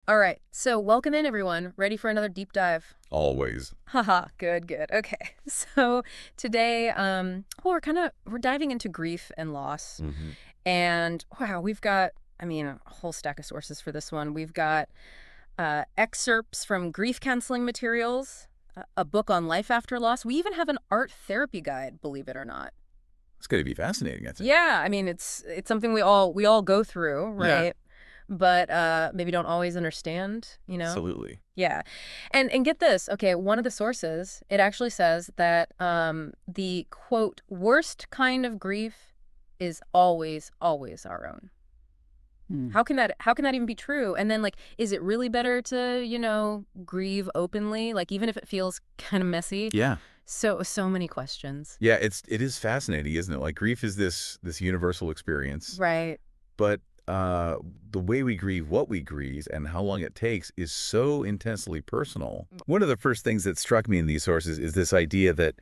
All right, so welcome in, everyone. Ready for another deep dive? Always. Haha, good, good. Okay, so today, we're diving into grief and loss, Hmm. and wow, we've got, a whole stack of sources for this one. We've got excerpts from grief counseling materials, a book on life after loss. We even have an art therapy guide, believe it or not. It's going to be fascinating, I think. Yeah, it's something we all go through, Yeah. right? But maybe don't always understand, you know? Absolutely. Yeah. And get this. Okay, one of the sources, it actually says that the quote worst kind of grief is always always our own. Hmm. How can that even be true? And then like is it really better to, grieve openly like even if it feels kind of messy? Yeah. So many questions. Yeah, it is fascinating, isn't it? Like grief is this universal experience, Right. but the way we grieve, what we grieve, and how long it takes is so intensely personal. One of the first things that struck me in these sources is this idea that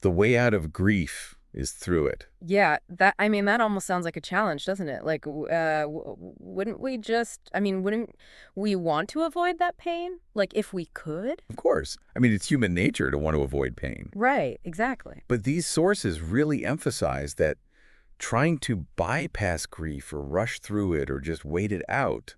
the way out of grief is through it. Yeah, that almost sounds like a challenge, doesn't it? Like, wouldn't we wouldn't we want to avoid that pain? Like, if we could? Of course. I mean, it's human nature to want to avoid pain. Right, exactly. But these sources really emphasize that trying to bypass grief or rush through it or just wait it out,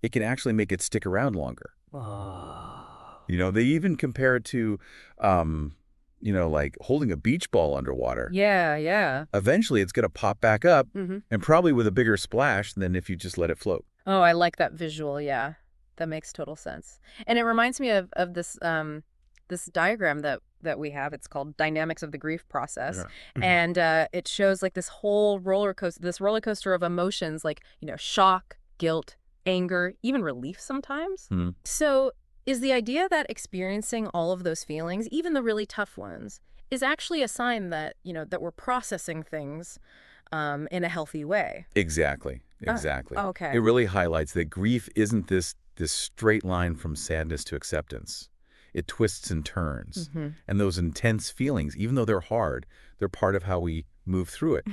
it can actually make it stick around longer. Oh. They even compare it to, like holding a beach ball underwater. Yeah, yeah. Eventually, it's going to pop back up Hmm. and probably with a bigger splash than if you just let it float. Oh, I like that visual. Yeah, that makes total sense. And it reminds me of this diagram that we have. It's called Dynamics of the Grief Process, Yeah. and it shows like this roller coaster of emotions, like shock, guilt, anger, even relief sometimes. Mhm. So, is the idea that experiencing all of those feelings, even the really tough ones, is actually a sign that that we're processing things in a healthy way? Exactly. Exactly. Okay. It really highlights that grief isn't this straight line from sadness to acceptance. It twists and turns. Hmm. And those intense feelings, even though they're hard, they're part of how we move through it.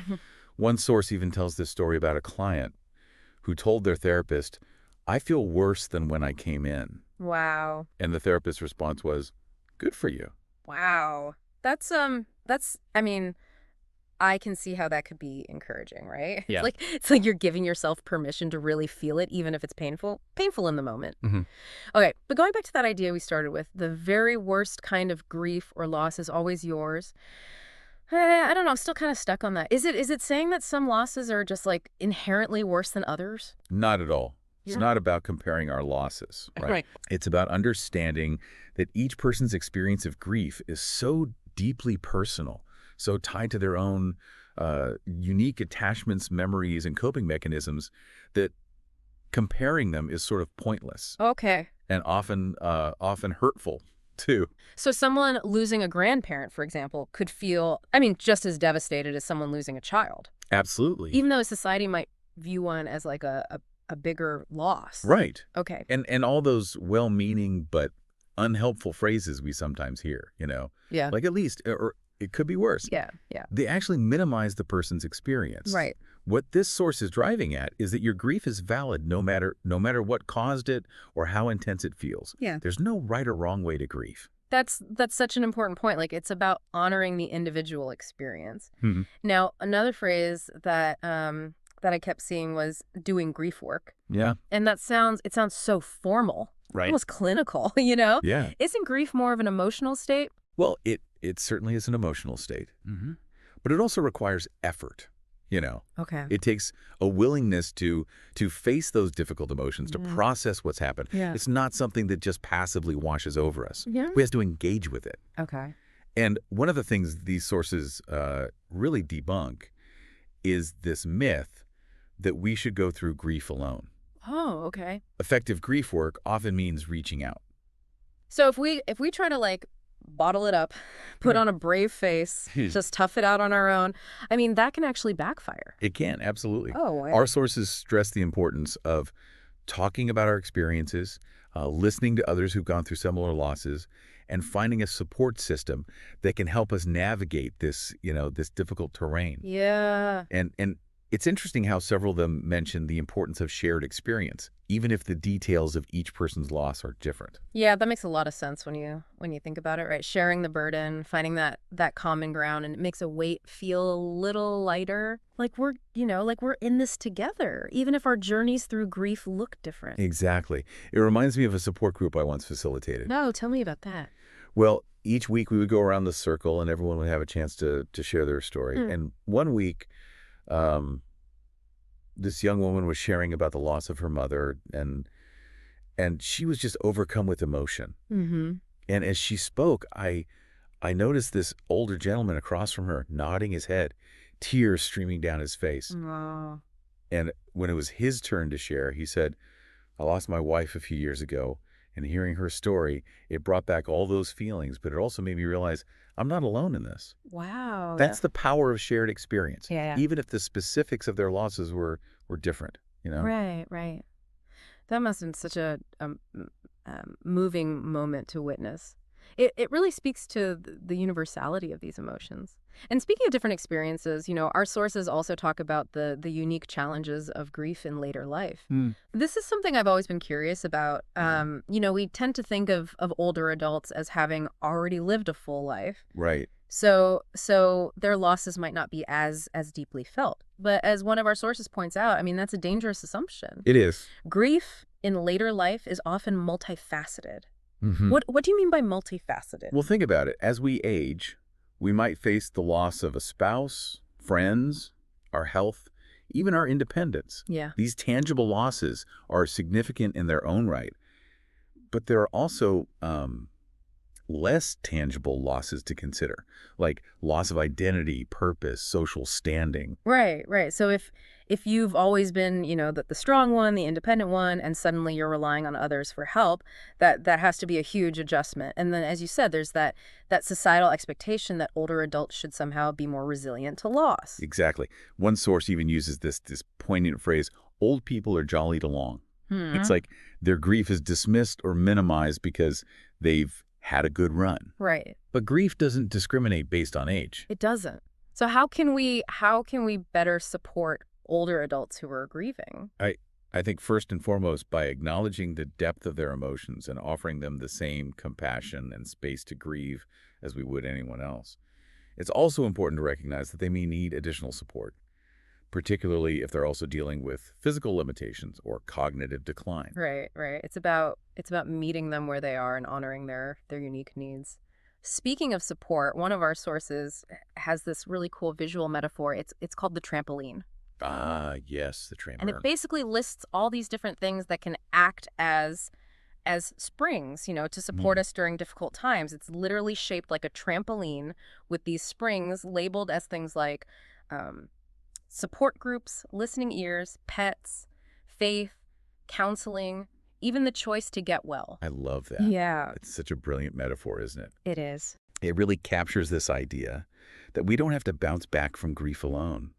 One source even tells this story about a client who told their therapist, "I feel worse than when I came in." Wow. And the therapist's response was, "Good for you." Wow. That's I can see how that could be encouraging, right? Yeah. It's like you're giving yourself permission to really feel it even if it's painful in the moment. Hmm. Okay, but going back to that idea we started with, the very worst kind of grief or loss is always yours. I don't know, I'm still kind of stuck on that. Is it saying that some losses are just like inherently worse than others? Not at all. It's Yeah. not about comparing our losses, right? Right. It's about understanding that each person's experience of grief is so deeply personal, so tied to their own unique attachments, memories, and coping mechanisms that comparing them is sort of pointless Okay. and often hurtful too. So someone losing a grandparent, for example, could feel, just as devastated as someone losing a child, Absolutely. even though society might view one as like a bigger loss. Right. Okay. And all those well-meaning but unhelpful phrases we sometimes hear, Yeah. like at least, or it could be worse. Yeah. Yeah. They actually minimize the person's experience. Right. What this source is driving at is that your grief is valid no matter what caused it or how intense it feels. Yeah. There's no right or wrong way to grieve. That's such an important point. Like it's about honoring the individual experience. Hmm. Now, another phrase that I kept seeing was doing grief work. Yeah. And it sounds so formal, Right. almost clinical. Yeah. Isn't grief more of an emotional state? Well, it certainly is an emotional state, but it also requires effort. Okay. It takes a willingness to face those difficult emotions, to process what's happened. Yeah. It's not something that just passively washes over us. Yeah. We have to engage with it. Okay. And one of the things these sources really debunk is this myth that we should go through grief alone. Oh, okay. Effective grief work often means reaching out. So if we try to like bottle it up, put on a brave face, just tough it out on our own, that can actually backfire. It can, absolutely. Oh, wow. Our sources stress the importance of talking about our experiences, listening to others who've gone through similar losses, and finding a support system that can help us navigate this difficult terrain. Yeah. And It's interesting how several of them mention the importance of shared experience, even if the details of each person's loss are different. Yeah, that makes a lot of sense when you think about it, right? Sharing the burden, finding that common ground, and it makes a weight feel a little lighter. Like like we're in this together, even if our journeys through grief look different. Exactly. It reminds me of a support group I once facilitated. No, tell me about that. Well, each week we would go around the circle and everyone would have a chance to share their story. Mm. And one week, um, this young woman was sharing about the loss of her mother, and she was just overcome with emotion. Mm-hmm. And as she spoke, I noticed this older gentleman across from her nodding his head, tears streaming down his face. Wow. And when it was his turn to share, he said, I lost my wife a few years ago, and hearing her story, it brought back all those feelings, but it also made me realize I'm not alone in this. Wow. That's the power of shared experience, Yeah. even if the specifics of their losses were different, Right, right. That must have been such a moving moment to witness. It really speaks to the universality of these emotions. And speaking of different experiences, our sources also talk about the unique challenges of grief in later life. Hmm. This is something I've always been curious about. We tend to think of older adults as having already lived a full life. Right. So their losses might not be as deeply felt. But as one of our sources points out, I mean, that's a dangerous assumption. It is. Grief in later life is often multifaceted. Mm-hmm. What do you mean by multifaceted? Well, think about it. As we age, we might face the loss of a spouse, friends, our health, even our independence. Yeah. These tangible losses are significant in their own right, but there are also less tangible losses to consider, like loss of identity, purpose, social standing. Right, right. So if you've always been, the strong one, the independent one, and suddenly you're relying on others for help, that has to be a huge adjustment. And then, as you said, there's that societal expectation that older adults should somehow be more resilient to loss. Exactly. One source even uses this poignant phrase, old people are jollied along. It's like their grief is dismissed or minimized because they've had a good run. Right. But grief doesn't discriminate based on age. It doesn't. So how can we better support older adults who are grieving? I think first and foremost by acknowledging the depth of their emotions and offering them the same compassion and space to grieve as we would anyone else. It's also important to recognize that they may need additional support, particularly if they're also dealing with physical limitations or cognitive decline. Right, right. It's about meeting them where they are and honoring their unique needs. Speaking of support, one of our sources has this really cool visual metaphor. It's called the trampoline. Ah, yes, the And trampoline. it basically lists all these different things that can act as springs, to support us during difficult times. It's literally shaped like a trampoline with these springs labeled as things like support groups, listening ears, pets, faith, counseling, even the choice to get well. I love that. Yeah, It's such a brilliant metaphor, isn't it? it is. It really captures this idea that we don't have to bounce back from grief alone.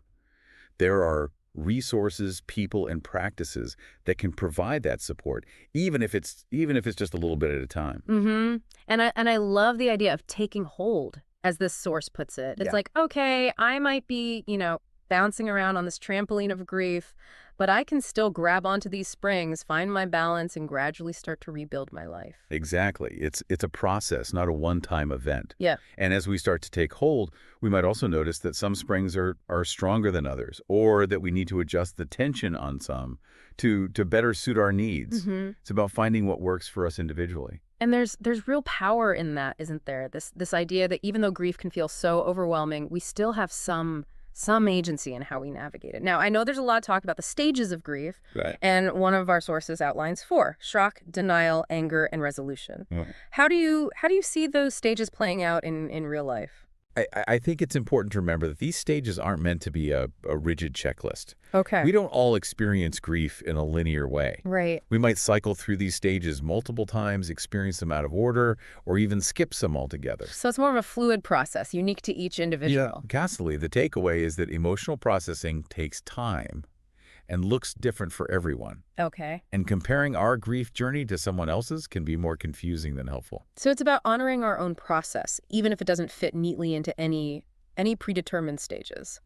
There are resources, people, and practices that can provide that support, even if it's just a little bit at a time. Mm-hmm. And I love the idea of taking hold, as this source puts it. It's Yeah. like, okay, I might be, bouncing around on this trampoline of grief, but I can still grab onto these springs, find my balance, and gradually start to rebuild my life. Exactly. It's a process, not a one-time event. Yeah. And as we start to take hold, we might also notice that some springs are stronger than others, or that we need to adjust the tension on some to better suit our needs. Mm-hmm. It's about finding what works for us individually. And there's real power in that, isn't there? This idea that even though grief can feel so overwhelming, we still have some agency in how we navigate it. Now, I know there's a lot of talk about the stages of grief, Right. and one of our sources outlines 4: shock, denial, anger, and resolution. Right. How do you see those stages playing out in real life? I think it's important to remember that these stages aren't meant to be a rigid checklist. Okay. We don't all experience grief in a linear way. Right. We might cycle through these stages multiple times, experience them out of order, or even skip some altogether. So it's more of a fluid process, unique to each individual. Cassidy, the takeaway is that emotional processing takes time and looks different for everyone. Okay. And comparing our grief journey to someone else's can be more confusing than helpful. So it's about honoring our own process, even if it doesn't fit neatly into any predetermined stages.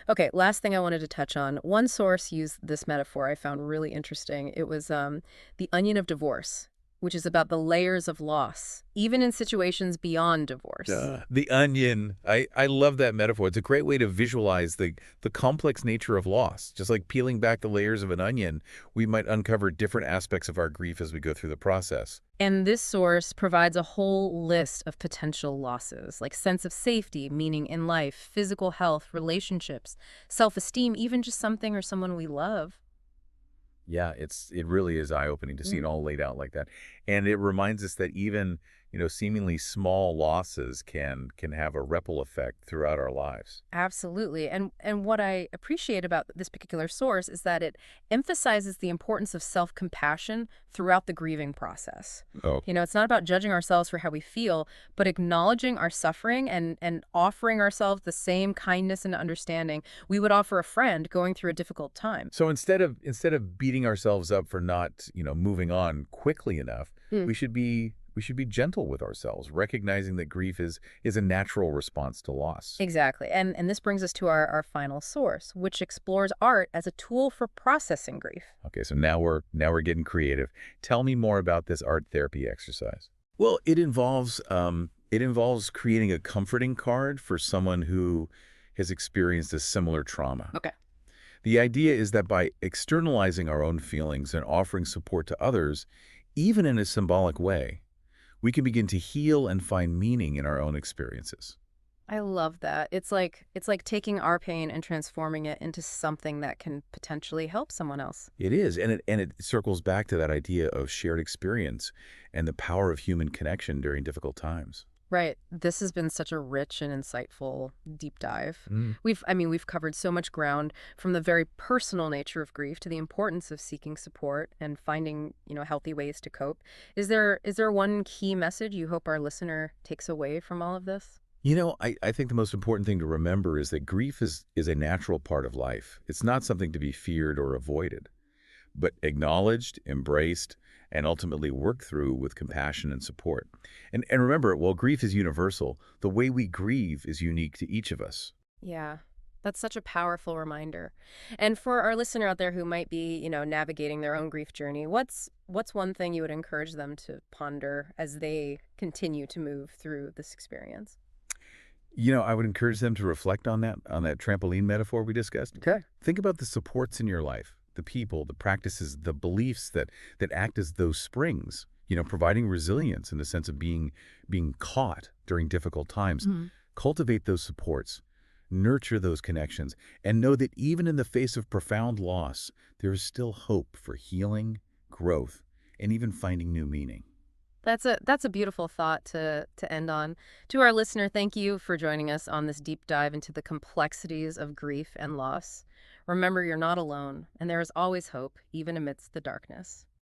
Okay, last thing I wanted to touch on. One source used this metaphor I found really interesting. It was the onion of divorce, which is about the layers of loss, even in situations beyond divorce. The onion. I love that metaphor. It's a great way to visualize the complex nature of loss. Just like peeling back the layers of an onion, we might uncover different aspects of our grief as we go through the process. And this source provides a whole list of potential losses, like sense of safety, meaning in life, physical health, relationships, self-esteem, even just something or someone we love. Yeah, it really is eye-opening to see it all laid out like that. And it reminds us that even, seemingly small losses can have a ripple effect throughout our lives. Absolutely. And what I appreciate about this particular source is that it emphasizes the importance of self-compassion throughout the grieving process. Oh, It's not about judging ourselves for how we feel, but acknowledging our suffering and offering ourselves the same kindness and understanding we would offer a friend going through a difficult time. so instead of beating ourselves up for not, moving on quickly enough, we should be gentle with ourselves, recognizing that grief is a natural response to loss. Exactly. And this brings us to our final source, which explores art as a tool for processing grief. Okay, so now we're getting creative. Tell me more about this art therapy exercise. Well, it involves creating a comforting card for someone who has experienced a similar trauma. Okay. The idea is that by externalizing our own feelings and offering support to others, even in a symbolic way, we can begin to heal and find meaning in our own experiences. I love that. It's like taking our pain and transforming it into something that can potentially help someone else. It is, and it circles back to that idea of shared experience and the power of human connection during difficult times. Right. This has been such a rich and insightful deep dive. Mm. We've covered so much ground from the very personal nature of grief to the importance of seeking support and finding, healthy ways to cope. Is there one key message you hope our listener takes away from all of this? I think the most important thing to remember is that grief is a natural part of life. It's not something to be feared or avoided, but acknowledged, embraced, and ultimately worked through with compassion and support. And remember, while grief is universal, the way we grieve is unique to each of us. Yeah. That's such a powerful reminder. And for our listener out there who might be, navigating their own grief journey, what's one thing you would encourage them to ponder as they continue to move through this experience? I would encourage them to reflect on that trampoline metaphor we discussed. Okay. Think about the supports in your life, the people, the practices, the beliefs that act as those springs, providing resilience in the sense of being caught during difficult times. Cultivate those supports, nurture those connections, and know that even in the face of profound loss, there is still hope for healing, growth, and even finding new meaning. That's a beautiful thought to end on. To our listener, thank you for joining us on this deep dive into the complexities of grief and loss. Remember, you're not alone, and there is always hope, even amidst the darkness.